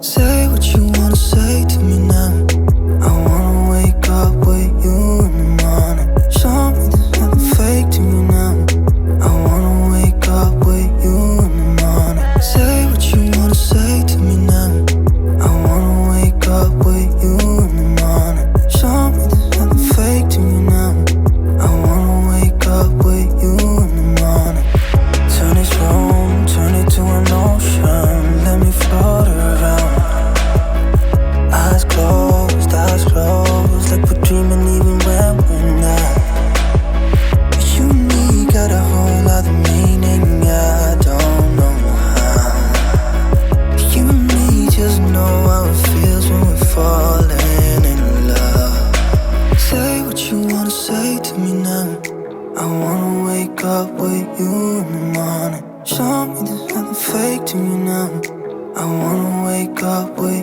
Say what you wanna say to me now. I wanna wake up with you in the morning. Show me there's nothing fake to me now. I wanna wake up with you in the morning. Say what you wanna say to me now. I wanna wake up with you in the morning. Show me there's nothing fake to me now. I wanna wake up with you in the morning. Turn this room, turn it to an ocean. Let me float around. Eyes closed, like we're dreaming even when we're not. You and me got a whole other meaning, I don't know how. You and me just know how it feels when we're falling in love. Say what you wanna say to me now. I wanna wake up with you in the morning. Show me there's nothing fake to me now. I wanna wake up with